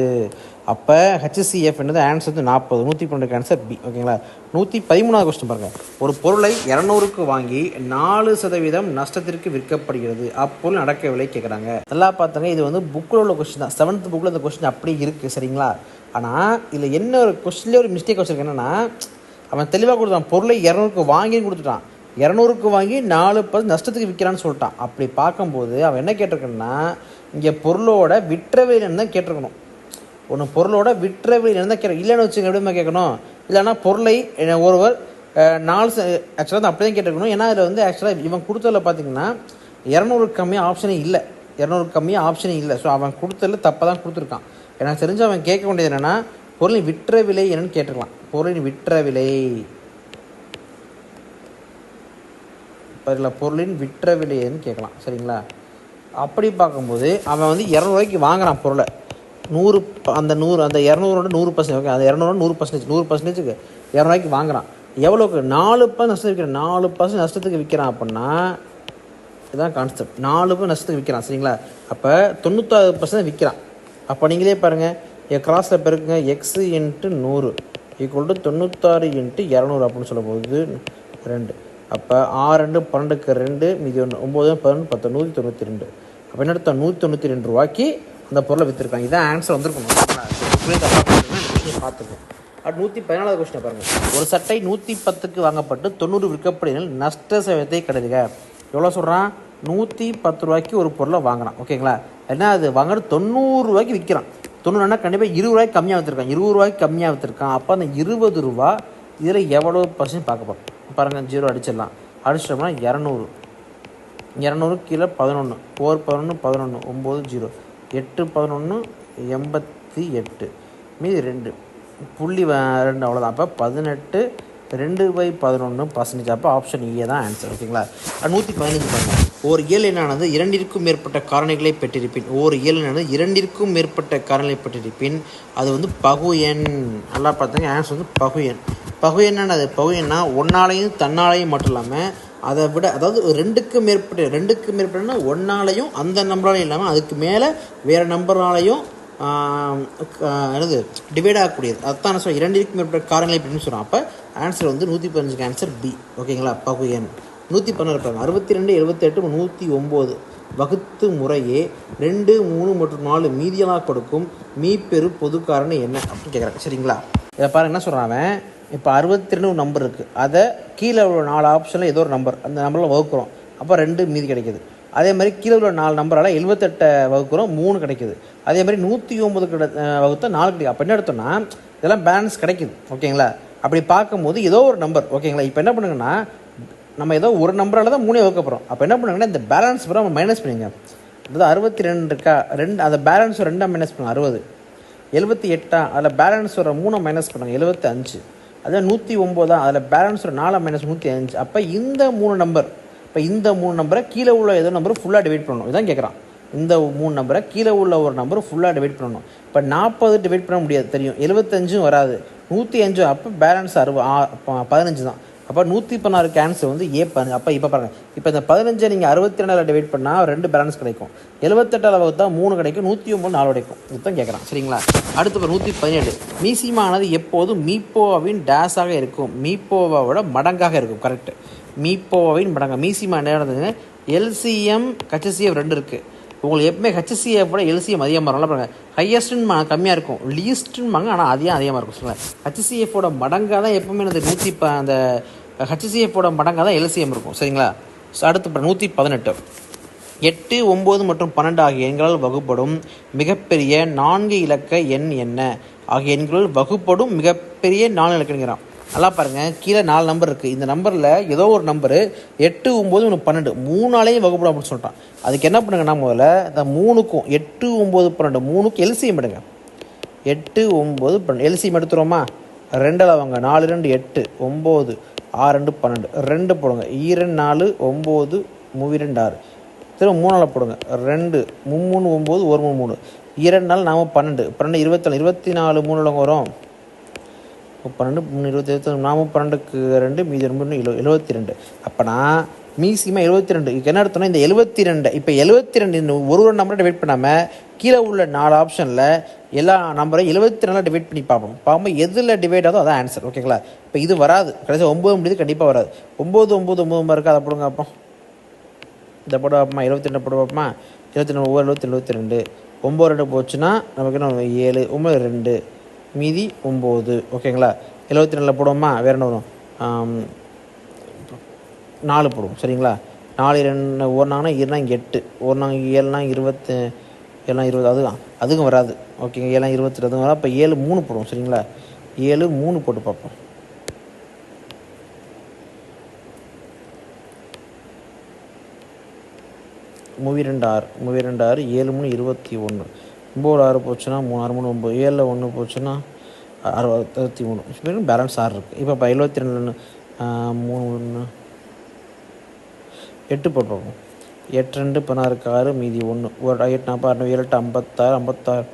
அப்போ HCF என்னது? ஆன்சர் வந்து 40. 112 ஆன்சர் பி. ஓகேங்களா? 113வது கொஸ்டின் பாருங்கள். ஒரு பொருளை 200க்கு வாங்கி 4% நஷ்டத்திற்கு விற்கப்படுகிறது. அப்பொருள் அடக்க விலை கேட்குறாங்க. நல்லா பார்த்தாங்க. இது வந்து புக்கில் உள்ள கொஸ்டின் தான். 7th புக்கில் இந்த கொஸ்டின் அப்படி இருக்குது. சரிங்களா? ஆனால் இதில் என்ன ஒரு கொஸ்டின்லேயே ஒரு மிஸ்டேக் வச்சுருக்கு. என்னென்னா அவன் தெளிவாக கொடுத்தான். பொருளை 200க்கு வாங்கின்னு கொடுத்துட்டான். 200க்கு வாங்கி 4% நஷ்டத்துக்கு விற்கிறான்னு சொல்லிட்டான். அப்படி பார்க்கும்போது அவன் என்ன கேட்டிருக்கணும்னா, இங்கே பொருளோட விற்ற விலைன்னு தான் கேட்டிருக்கணும். ஒன்று பொருளோட விற்ற விலைன்னு தான் இல்லைன்னு வச்சுங்க. எப்படிமா கேட்கணும்? இல்லைன்னா பொருளை ஒருவர் 4 ஆக்சுவலாக அப்படி தான் கேட்டிருக்கணும். ஏன்னா அதில் வந்து ஆக்சுவலாக இவன் கொடுத்ததில் பார்த்தீங்கன்னா 200க்கு கம்மியாக ஆப்ஷனே இல்லை. 200க்கு கம்மியாக ஆப்ஷனே இல்லை. ஸோ அவன் கொடுத்ததில் தப்பாக தான் கொடுத்துருக்கான். எனக்கு தெரிஞ்சு அவன் கேட்க வேண்டியது என்னென்னா, பொருளின் விற்ற விலை என்னன்னு கேட்டிருக்கலாம். பொருளின் விற்ற விலை பொருளின் விற்ற விலைன்னு கேட்கலாம். சரிங்களா? அப்படி பார்க்கும்போது அவன் வந்து 200 ரூபாய்க்கு வாங்குறான் பொருளை. 100 அந்த 200ஓட 100%. ஓகே, அந்த 200 100%க்கு 200 ரூபாய்க்கு வாங்குறான். எவ்வளோக்கு? 4% நஷ்டத்துக்கு விற்கிறான். 4% நஷ்டத்துக்கு விற்கிறான். அப்படின்னா இதுதான் கான்செப்ட். 4% நஷ்டத்துக்கு விற்கிறான். சரிங்களா? அப்போ 96% விற்கிறான். அப்போ நீங்களே பாருங்கள். கிராஸில் பெருக்குங்க. X into 100 equal to 96 into 200 அப்படின்னு சொல்ல போகுது 2. அப்போ 6 2 12க்கு 2 மீதி 1 9 11 10 192. அப்போ என்ன அர்த்தம்? 192 ரூபாய்க்கு அந்த பொருளை விற்றுருக்காங்க. இதான் ஆன்சர் வந்திருக்கணும். பார்த்துருக்கோம். அது 114வது கொஸ்டின் பாருங்கள். ஒரு சட்டை 110க்கு வாங்கப்பட்டு 90 விற்கப்படுகிற நஷ்ட சேவத்தை கருதுக. எவ்வளோ சொல்கிறான்? 110 ரூபாய்க்கு ஒரு பொருளை வாங்கினான். ஓகேங்களா? ஏன்னா அது வாங்குறது 90 ரூபாய்க்கு விற்கிறான். 90 கண்டிப்பாக 20 ரூபாய்க்கு கம்மியாக விற்றுருக்கான். 20 ரூபாய்க்கு கம்மியாக விற்றுருக்கான். அப்போ அந்த 20 ரூபா இதில் எவ்வளோ % பார்க்க போகிறோம்? பாருங்கள், 0 அடிச்சிடலாம். அடிச்சிட்டோம்னா 200 கீழே 11 4 11 11 9 0 8 11 88 மீதி 2 புள்ளி 2 அவ்வளோதான். அப்போ 18 2/11%. அப்போ ஆப்ஷன் ஏ தான் ஆன்சர். ஓகேங்களா? 115 பாருங்கள். ஓர் இயல் எண்ணானது 2ற்கும் மேற்பட்ட காரணிகளை பெற்றிருப்பின் அது வந்து பகு எண். நல்லா பார்த்தாங்க. ஆன்சர் வந்து பகு எண். பகு எண்ணானது பகு எண்ணா ஒன்னாலையும் தன்னாலையும் மட்டும் இல்லாமல் அதை விட, அதாவது 2க்கு மேற்பட்டனா ஒன்னாலையும் அந்த நம்பராலையும் இல்லாமல் அதுக்கு மேலே வேறு நம்பராலையும் என்னது டிவைட் ஆகக்கூடியது. அதுதான் நான் சொல்ல 2ற்கு மேற்பட்ட காரணிகளை அப்படின்னு சொல்கிறோம். அப்போ ஆன்சர் வந்து 115 ஆன்சர் பி. ஓகேங்களா? பகு எண். 116 62 78 109 வகுத்து முறையே 2, 3 மற்றும் 4 மீதியாக கொடுக்கும் மீப்பெரு பொது காரணம் என்ன அப்படின்னு கேட்குறாங்க. சரிங்களா, இதை பாருங்க என்ன சொல்கிறாங்க. இப்போ 62 ஒரு நம்பர் இருக்குது, அதை கீழே உள்ள 4 ஆப்ஷனில் ஏதோ ஒரு நம்பர், அந்த நம்பரில் வகுக்கிறோம், அப்போ 2 மீதி கிடைக்கிது. அதே மாதிரி கீழே உள்ள 4 நம்பரால் 78 வகுக்கிறோம், 3 கிடைக்கிது. அதே மாதிரி 109 வகுத்தா 4 கிடைக்கும். அப்போ என்ன எடுத்தோம்னா இதெல்லாம் பேலன்ஸ் கிடைக்குது. ஓகேங்களா, அப்படி பார்க்கும்போது ஏதோ ஒரு நம்பர். ஓகேங்களா, இப்போ என்ன பண்ணுங்கன்னா நம்ம ஏதோ ஒரு நம்பரால் தான் 3 வகுக்க போகிறோம். அப்போ என்ன பண்ணுங்கன்னா இந்த பேலன்ஸ் பூரா நம்ம மைனஸ் பண்ணிங்க. அதாவது 62 இருக்கா, அந்த பேலன்ஸ் ஒரு 2 மைனஸ் பண்ணுங்க 60. 78 அதில் பேலன்ஸ் ஒரு 3 மைனஸ் பண்ணுங்க 75. அதே 109 அதில் பேலன்ஸ் ஒரு 4 மைனஸ் 105. அப்போ இந்த 3 நம்பர், இப்போ இந்த 3 நம்பரை கீழே உள்ள ஏதோ நம்பர் ஃபுல்லாக டிவைட் பண்ணணும். இதான் கேட்குறான். இந்த 3 நம்பரை கீழே உள்ள ஒரு நம்பர் ஃபுல்லாக டிவைட் பண்ணணும். இப்போ 40 டிவைட் பண்ண முடியாது, தெரியும். 75 வராது, 105. அப்போ பேலன்ஸ் 15 தான். அப்போ 116 கேன்சர் வந்து A15. அப்போ இப்போ பாருங்கள், இப்போ இந்த 15 நீங்கள் 62 டிவைட் பண்ணால் 2 பேலன்ஸ் கிடைக்கும். 78 வகுத்தா 3 கிடைக்கும், 109 4 கிடைக்கும். இதுதான் கேட்குறான். சரிங்களா, அடுத்து 117. மீசிமானது எப்போதும் மீப்போவின் டேஸாக இருக்கும், மீப்போவோட மடங்காக இருக்கும். கரெக்டு, மீப்போவின் மடங்காக. மீசிமா என்ன, எல்சிஎம் HCF 2 இருக்குது. உங்களுக்கு எப்பவுமே HCF எல்சிஎம் அதிகமாக இருக்கும். நல்லா பாருங்கள், ஹையஸ்ட்டுன்னு கம்மியாக இருக்கும், லீஸ்ட்டுன்னு ஆனால் அதிகமாக இருக்கும். சொல்லுங்கள், HCF மடங்காக தான் எப்பவுமே அந்த HCF மடங்காக தான் எல்சிஎம் இருக்கும். சரிங்களா, அடுத்து 118. 8, 9 மற்றும் 12 ஆகிய எண்களால் வகுப்படும் மிகப்பெரிய 4 இலக்க எண் என்ன? ஆகிய எண்களால் வகுப்படும் மிகப்பெரிய 4 இலக்க எண்கிறான். நல்லா பாருங்கள், கீழே 4 நம்பர் இருக்குது. இந்த நம்பரில் ஏதோ ஒரு நம்பரு 8, 9, 12 3ஆலையும் வகுப்படும் அப்படின்னு சொல்லிட்டான். அதுக்கு என்ன பண்ணுங்கன்னா முதல்ல இந்த 3க்கும் 8, 9, 12 3க்கும் எல்சிஎம் எடுங்க. 8, 9, 12 எல்சிஎம் எடுத்துருவோமா? 2 வாங்க, 4 2 8, 9 6 2 12 2 போடுங்க. 2 4 9 3 2 6 திரும்ப 3 போடுங்க. 2 3 9 1 3 2 4 4 12 12 24 24 3 வரும். 12 3 27 4 12க்கு 2 மீதி 72. அப்போனா மீசிமா 72. இதுக்கு என்ன எடுத்தோம்னா இந்த 72, இப்போ 72 ஒரு நம்பரை டிவைட் பண்ணாமல் கீழே உள்ள 4 ஆப்ஷனில் எல்லா நம்பரையும் 74 டிவைட் பண்ணி பார்ப்போம் எதில் டிவைட் ஆகுதோ அதான் ஆன்சர். ஓகேங்களா, இப்போ இது வராது, கடைசி 9 முடியுது, கண்டிப்பாக வராது. 9 9 9 இருக்குது, அதை போடுங்க. அப்போ இதை போட பார்ப்போமா, 72 போட பார்ப்போமா. 72 ஒவ்வொரு 72 9 2 போச்சுன்னா நமக்கு என்ன 7 9 2 மீதி 9. ஓகேங்களா, 72 போடுவோமா. வேறு என்ன வரும், 4 போடுவோம். சரிங்களா, 4 2 1 2 8 1 7 20 7 20 அதுக்கும் வராது. ஓகேங்க, 7 28 அதுவும் வராது. அப்போ 7 3 போடுவோம். சரிங்களா, 7 3 போட்டு பார்ப்போம். மூவி 2 6 7 3 21 9 6 போச்சுன்னா 3 6 3 9 7 1 போச்சுன்னா 63. பேலன்ஸ் 6 இருக்குது. இப்போ 72 3 8 போட்டுருவோம். 8 2 16 6 மீதி 1 8 40 7 56 56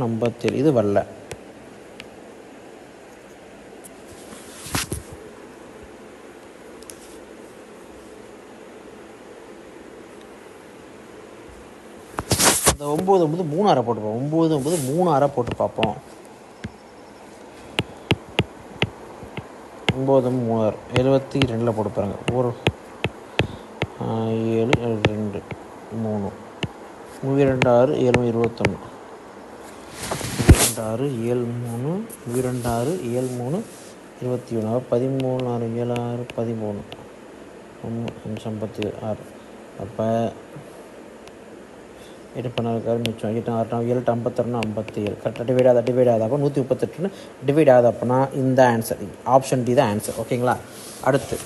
57. இது வரல. இந்த 9 3 6 போட்டுப்போம். 9 3 6 போட்டு பார்ப்போம். 9 3 72 போட்டு பாருங்க. ஒரு 7 2 3 2 6 7 21 2 6 7 3 2 6 7 3 21 13 6 7 6 13 1 5 56. அப்போ 8 16 மிச்சம் 8 6 7 56 57. கரெக்டாக டிவைட் ஆகுது. அப்போ 138 டிவைட் ஆகுது. அப்போனா இந்த ஆன்சர் ஆப்ஷன் டி தான் ஆன்சர். ஓகேங்களா, அடுத்து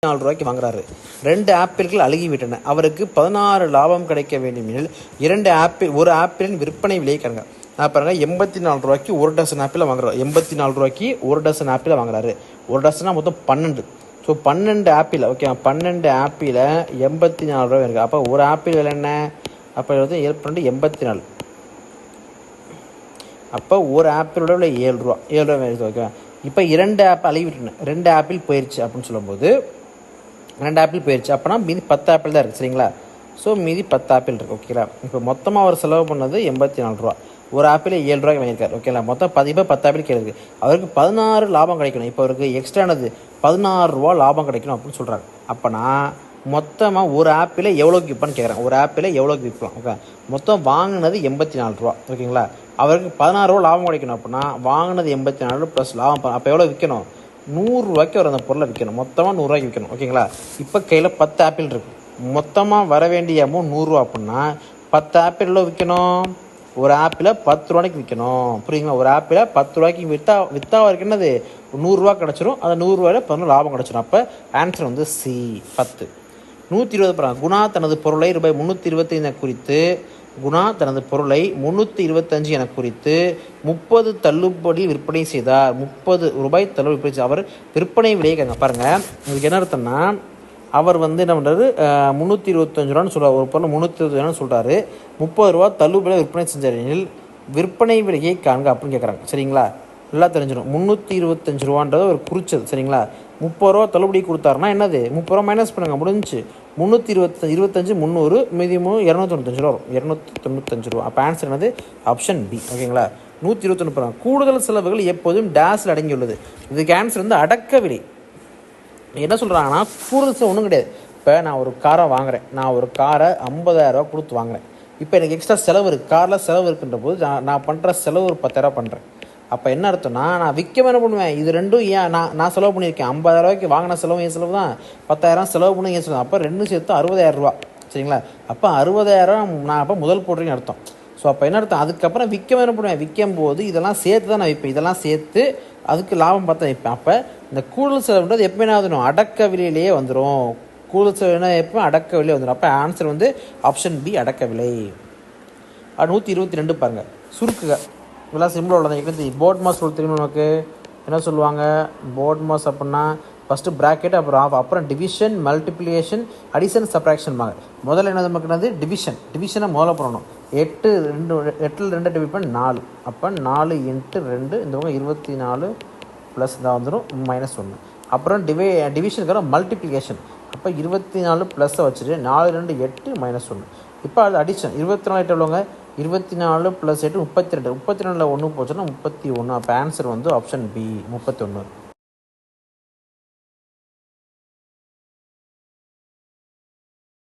4 ரூபாய்க்கு வாங்குறாரு. 2 ஆப்பிள்கள் அழுகிவிட்டன. அவருக்கு 16 லாபம் கிடைக்க வேண்டும் எனில் ஒரு ஆப்பிளின் விற்பனை விலையை கருங்க. நான் பாருங்கள், 84 ரூபாய்க்கு 1 டசன் ஆப்பிளை வாங்குறாரு. 84 ரூபாய்க்கு 1 டசன் ஆப்பிளை வாங்குறாரு. 1 டசனா மொத்தம் 12. So 12 apple. ஓகே, 12 ஆப்பிளை 84 ரூபாய் இருக்குது. அப்போ ஒரு ஆப்பிள் விலை என்ன? அப்போ 7 84. அப்போ ஒரு ஆப்பிளோட விலை 7 ரூபா. 7 ரூபா இருக்குது. ஓகே, இப்போ 2 ஆப்பிள் அழுகிவிட்டன. 2 ஆப்பிள் போயிடுச்சு அப்படின்னு சொல்லும்போது 2 ஆப்பிள் போயிடுச்சு. அப்போனா மீதி 10 ஆப்பிள் தான் இருக்குது. சரிங்களா, ஸோ மீதி 10 ஆப்பிள் இருக்குது. ஓகேங்களா, இப்போ மொத்தமாக அவர் செலவு பண்ணது 84 ரூபா. ஒரு ஆப்பிள் 7 ரூபாய்க்கு வாங்கியிருக்காரு. ஓகேங்களா, மொத்தம் 10 ஆப்பிள் கேளுக்கு, அவருக்கு 16 லாபம் கிடைக்கணும். இப்போ அவருக்கு எக்ஸ்ட்ரானது 16 ரூபா லாபம் கிடைக்கணும் அப்படின்னு சொல்கிறாங்க. அப்போனா மொத்தமாக ஒரு ஆப்பிளை எவ்வளோக்கு விற்பான்னு கேட்குறேன். ஒரு ஆப்பிளை எவ்வளோக்கு விற்கலாம்? ஓகே, மொத்தம் வாங்கினது 84 ரூபா. ஓகேங்களா, அவருக்கு 16 ரூபா லாபம் கிடைக்கணும். அப்படின்னா வாங்கினது 84 ப்ளஸ் லாபம், அப்போ எவ்வளோ விற்கணும்? 100 ரூபாய்க்கு அவர் அந்த பொருளை விற்கணும். மொத்தமாக 100 ரூபாய்க்கு விற்கணும். ஓகேங்களா, இப்போ கையில் 10 ஆப்பிள் இருக்குது, மொத்தமாக வர வேண்டிய அமௌண்ட் 100 ரூபா. அப்படின்னா 10 ஆப்பிள் விற்கணும், ஒரு ஆப்பிளை 10 ரூபாய்க்கு விற்கணும். புரியுங்களா, ஒரு ஆப்பிளை 10 ரூபாய்க்கு விற்றா அவருக்கு என்னது 100 ரூபா கிடச்சிரும். அந்த 100 ரூபாயில் 11 லாபம் கிடச்சிரும். அப்போ ஆன்சர் வந்து சி 10. 120 பாருங்க. குணா தனது பொருளை ரூபாய் 325 என குறித்து, குணா தனது பொருளை 325 என குறித்து 30 தள்ளுபடி விற்பனை செய்தார். 30 ரூபாய் தள்ளுபடி விற்பனை செய்தார். அவர் விற்பனை விலையை கேட்க பாருங்க. இதுக்கு என்ன அர்த்தம்னா, அவர் வந்து என்ன பண்ணுறாரு, 325 ரூபான்னு சொல்கிறார். ஒரு பொருள் 325 ரூபான்னு சொல்கிறாரு. 30 ரூபா தள்ளுபடியாக விற்பனை செஞ்சார் எனில் விற்பனை விலையை காண்க அப்படின்னு கேட்குறாங்க. சரிங்களா, நல்லா தெரிஞ்சிடும். 325 ரூபான்றது ஒரு குறிச்சது. சரிங்களா, 30 ரூபா தள்ளுபடி கொடுத்தாருன்னா என்னது, 30 ரூபா மைனஸ் பண்ணுங்க, முடிஞ்சு 325 300 மீதி 295 ரூபா வரும். 295 ரூபா. அப்போ ஆன்சர் என்னது, ஆப்ஷன் பி. ஓகேங்களா, 121 பாருங்க. கூடுதல் செலவுகள் எப்போதும் டேஸில் அடங்கியுள்ளது. இதுக்கு ஆன்சர் வந்து அடக்க விலை. என்ன சொல்கிறாங்கன்னா, கூடுதல் செலவு ஒன்றும் கிடையாது. இப்போ நான் ஒரு காரை வாங்குகிறேன், நான் ஒரு காரை 50,000 ரூபா கொடுத்து வாங்குகிறேன். இப்போ எனக்கு எக்ஸ்ட்ரா செலவு இருக்குது, காரில் செலவு இருக்குன்ற போது நான் பண்ணுற செலவு ஒரு 10,000 பண்ணுறேன். அப்போ என்ன அர்த்தம்னா, நான் விற்க என்ன பண்ணுவேன், இது ரெண்டும் ஏன் நான் செலவு பண்ணியிருக்கேன். 50,000 ரூபாய்க்கு வாங்கின செலவு என் செலவு தான், 10,000 செலவு பண்ணி என் செலவு. அப்போ ரெண்டும் சேர்த்து 60,000 ரூபா. சரிங்களா, அப்போ 60,000 நான் அப்போ முதல் போடுறேன்னு அர்த்தம். ஸோ அப்போ என்ன அர்த்தம், அதுக்கப்புறம் என்ன பண்ணுவேன், விற்கும் போது இதெல்லாம் சேர்த்து தான் நான் விற்பேன். இதெல்லாம் சேர்த்து அதுக்கு லாபம் பார்த்தா விற்பேன். அப்போ இந்த கூடுதல் செலவுன்றது எப்போ என்ன ஆகணும், அடக்க விலையிலேயே வந்துடும். கூடுதல் செலவு என்ன எப்போ அடக்க விலையே வந்துடும். அப்போ ஆன்சர் வந்து ஆப்ஷன் பி, அடக்க விலை. 122 பாருங்கள். சுருக்குக இதெல்லாம் சிம்பிள் உள்ளது. போர்ட் மாஸ் ரூல் தெரியும் நமக்கு. என்ன சொல்லுவாங்க, போர்ட் மாஸ் அப்படின்னா ஃபஸ்ட்டு ப்ராக்கெட், அப்புறம் ஆஃப், அப்புறம் டிவிஷன், மல்டிப்ளிகேஷன், அடிஷன், சப்ராக்ஷன் வாங்க. முதல்ல என்ன நமக்கு என்னது, டிவிஷனை முதல்ல பண்ணணும். 8 2 டிவைட் பண்ணி 4. அப்போ 4 × 2 இந்த 24 ப்ளஸ் தான் வந்துடும் -1. அப்புறம் டிவிஷனுக்கான மல்டிப்ளிகேஷன். அப்போ 24 ப்ளஸ்ஸை வச்சுட்டு 4 2 8 -1. இப்போ அது அடிஷன். 24 8 எவ்வளோங்க, 24 + 8 32. 32 1 போச்சுன்னா 31. அப்போ ஆன்சர் வந்து ஆப்ஷன் பி, 31.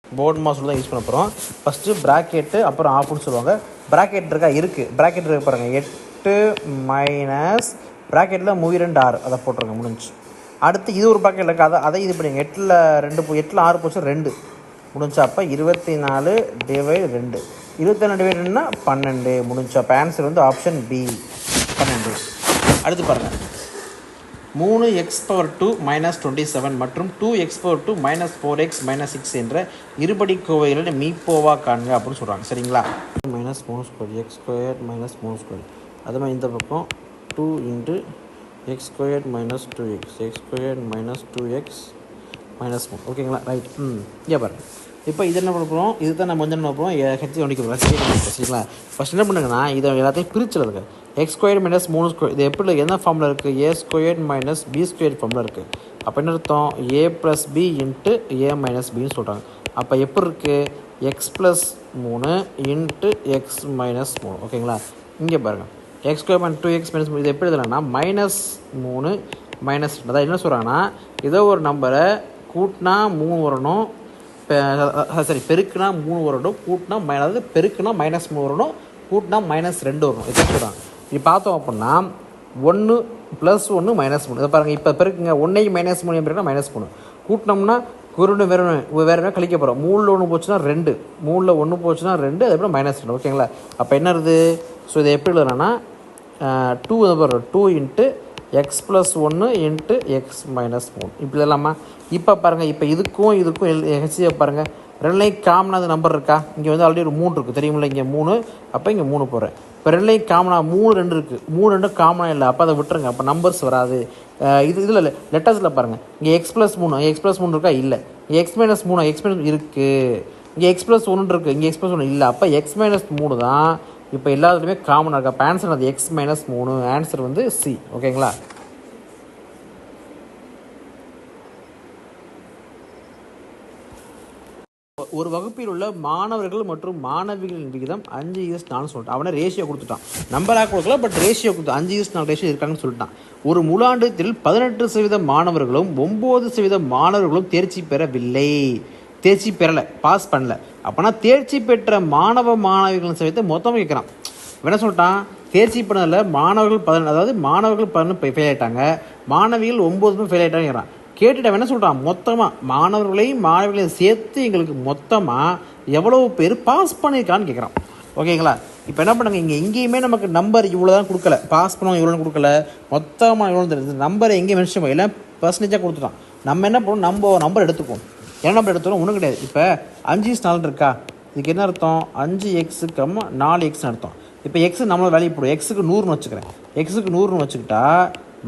போர்ட் மாஸ் தான் யூஸ் பண்ண போகிறோம். ஃபஸ்ட்டு ப்ராக்கெட்டு, அப்புறம் ஆஃப்னு சொல்லுவாங்க. ப்ராக்கெட் இருக்குது, ப்ராக்கெட் இருக்கு பாருங்கள். 8 மைனஸ் ப்ராக்கெட்டில் 32 6 அதை போட்டுருங்க, முடிஞ்சு. அடுத்து இது ஒரு ப்ராக்கெட் இருக்குது, அதை இது பண்ணிங்க. 8ல் 6 போச்சு 2 முடிஞ்சா. அப்போ 24 / 2. 24 / 2ன்னா 12 முடிஞ்சா. அப்போ ஆன்சர் வந்து ஆப்ஷன் பி, 12. அடுத்து பாருங்கள். 3x⁴ - 27 மற்றும் 2x⁴ - 4x - 6 என்ற இருபடி கோவைகளின் மீப்போவா காண்க அப்படின்னு சொல்கிறாங்க. சரிங்களா, -3² x² - 3². அது மாதிரி இந்த பக்கம் 2 × x² - 2x x² - 2x -1. ஓகேங்களா, ரைட். இங்கே பாருங்கள். இப்போ இது என்ன பண்ண போகிறோம், இது தான் நம்ம வந்து என்ன பண்ணுறோம், ஹெச்சி கவனிக்க போகிறோம். சரிங்களா, ஃபஸ்ட் என்ன பண்ணுங்கன்னா, இதை எல்லாத்தையும் பிரிச்சுடுங்க. x² - 3². இது எப்படி என்ன ஃபார்மில் இருக்குது, a² - b² ஃபார்மில் இருக்குது. அப்போ என்ன அர்த்தம், a + b × a - bன்னு சொல்கிறாங்க. அப்போ எப்படி இருக்குது, x + 3 × x - 3. ஓகேங்களா, இங்கே பாருங்கள். x² - 2x - 3 இது எப்படி எழுதலாம்னா -3 - அதாவது என்ன சொல்கிறாங்கன்னா, ஏதோ ஒரு நம்பரை கூட்டினா 3 வரணும், பெருக்குனா 3 வரணும், கூட்டினா அதாவது பெருக்குனா -3 வரணும், கூட்டினா -2 வரணும். இதை சொல்கிறாங்க. இப்போ பார்த்தோம் அப்படின்னா 1 + 1 -3. இதை பாருங்கள். இப்போ பெருக்குங்க, 1 -3 பெருக்குனா -3. கூட்டினோம்னா வேறு கழிக்க போகிறோம். 3ல் 1 போச்சுன்னா 2, 3ல் 1 போச்சுன்னா 2, அதுக்கப்புறம் -2. ஓகேங்களா, அப்போ என்ன இருக்குது, ஸோ இதை எப்படி எழுதுனா 2 × x + 1 × x - 3 இப்படி இல்லாமா. இப்போ பாருங்கள், இப்போ இதுக்கும் ஹெச்சியை பாருங்கள், ரெண்டுலையும் காமனாக நம்பர் இருக்கா. இங்கே வந்து ஆல்ரெடி ஒரு 3 இருக்குது தெரியுமில்ல, இங்கே 3. அப்போ இங்கே 3 போடுறேன். இப்போ ரெண்டுலையும் காமனாக 3 2 இருக்குது, 3 2 காமனாக இல்லை. அப்போ அதை விட்டுருங்க, அப்போ நம்பர்ஸ் வராது. இதில் லெட்டர்ஸில் பாருங்கள், இங்கே x + 3 இருக்கா, இல்லை. x - 3 x - இருக்குது. இங்கே x + 1 இருக்குது, இங்கே x + 1 இல்லை. அப்போ x - 3 தான் இப்போ எல்லாத்துலேயுமே காமனாக இருக்குது. அப்போ ஆன்சர் அது x - 3. ஆன்சர் வந்து சி. ஓகேங்களா, ஒரு வகுப்பு வகுப்பில் உள்ள மாணவர்கள் மற்றும் மாணவிகளின் விகிதம் 5:4 சொல்லிட்டான். அவனை ரேஷியோ கொடுத்துட்டான். நம்பராக கொடுக்கல, பட் ரேஷியோ கொடுத்து 5:4 ரேஷியோ இருக்காங்கன்னு சொல்லிட்டான். ஒரு முழாண்டத்தில் 18% மாணவர்களும் 9% மாணவர்களும் தேர்ச்சி பெறலை, பாஸ் பண்ணல. அப்போனா தேர்ச்சி பெற்ற மாணவிகளின் சதவீதத்தை மொத்தமாக கேட்குறான். என்ன சொல்லிட்டான், தேர்ச்சி பண்ணதில் மாணவர்கள் 11 ஃபெயில் ஆகிட்டாங்க, மாணவிகள் 9 ஃபெயில் ஆகிட்டாங்கிறான். கேட்டுட்டு என்ன சொல்கிறான், மொத்தமாக மாணவிகளையும் சேர்த்து எங்களுக்கு மொத்தமாக எவ்வளவு பேர் பாஸ் பண்ணியிருக்கான்னு கேட்குறான். ஓகேங்களா? இப்போ என்ன பண்ணுங்க, எங்கேயுமே நமக்கு நம்பர் இவ்வளோ தான் கொடுக்கல, பாஸ் பண்ணவங்க இவ்வளோன்னு கொடுக்கல, மொத்தமாக இவ்வளோ தெரியுது. நம்பரை எங்கேயும் மென்ஷன் பண்ணல, பர்சன்டேஜாக கொடுத்துட்டான். நம்ம என்ன பண்ணணும், நம்ம நம்பர் எடுத்துக்குவோம். என்ன நம்பர் எடுத்துக்கிறோம் ஒன்றும் கிடையாது. இப்போ 5:4 இருக்கா, இதுக்கு என்ன அர்த்தம், 5x, 4x அர்த்தம். இப்போ எக்ஸு நம்மளோட வேல்யூ போடும். எக்ஸுக்கு 100ன்னு வச்சுக்கிறேன். எக்ஸுக்கு 100ன்னு வச்சுக்கிட்டா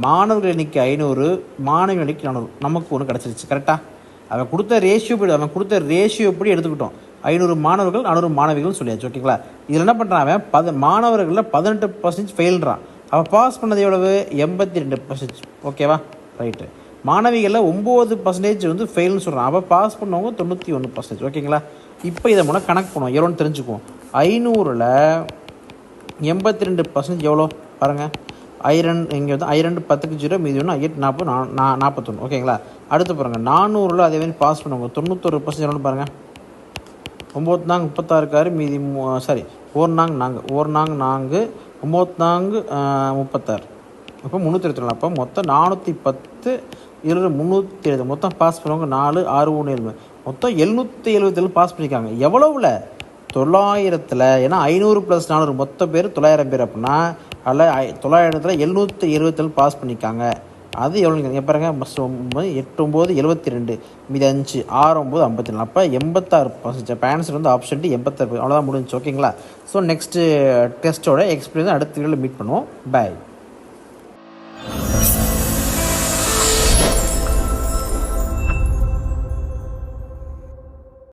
மாணவர்கள் எண்ணிக்கை 500, மாணவிகள் எண்ணிக்கை 400, நமக்கு ஒன்று கிடச்சிருச்சு. கரெக்டாக அவன் கொடுத்த ரேஷியோ எப்படி எடுத்துக்கிட்டோம். 500 மாணவர்கள் 400 மாணவிகள்னு சொல்லியாச்சு. ஓகேங்களா? இதில் என்ன பண்ணுறான், அவன் மாணவர்களில் 18% ஃபெயில்றான். அவன் பாஸ் பண்ணது எவ்வளவு, 82%. ஓகேவா? ரைட்டு. மாணவிகளில் 9% வந்து ஃபெயில்னு சொல்கிறான். அவள் பாஸ் பண்ணவங்க 91%. ஓகேங்களா? இப்போ இதை முன்னாடி கணக்கு பண்ணுவோம், எவ்வளோன்னு தெரிஞ்சுக்குவோம். 500ல் 82% எவ்வளோ பாருங்கள். 2 இங்கே வந்து 2 10க்கு 0, மீதி 1 8 40 41. ஓகேங்களா? அடுத்து பாருங்கள், 400ல் அதேமாதிரி பாஸ் பண்ணுவாங்க 91% எவ்வளோன்னு பாருங்கள். 9 நாங்க 36 இருக்காரு, மீதி 1 நாங்க 9 நாங்க 36, அப்போ 324. அப்போ மொத்தம் 410, இதில் 370. மொத்தம் பாஸ் பண்ணுவாங்க 4, 6, 1, 7, மொத்தம் 777 பாஸ் பண்ணியிருக்காங்க. எவ்வளோவில், 900ல். ஏன்னா 500 + 400 மொத்த பேர் 900 பேர். அப்படின்னா அதில் 900ல் 777 பாஸ் பண்ணியிருக்காங்க. அது எவ்வளோ பாருங்க, 8 9 72, மீதி 5 6 9 54. அப்போ 86%. இப்போ ஆன்சர் வந்து ஆப்ஷன் டி 86. அவ்வளோதான் முடிஞ்சு. ஓகேங்களா? ஸோ நெக்ஸ்ட்டு டெஸ்ட்டோட எக்ஸ்பீரியன்ஸ் அடுத்த வீடியோவில் மீட் பண்ணுவோம். பை.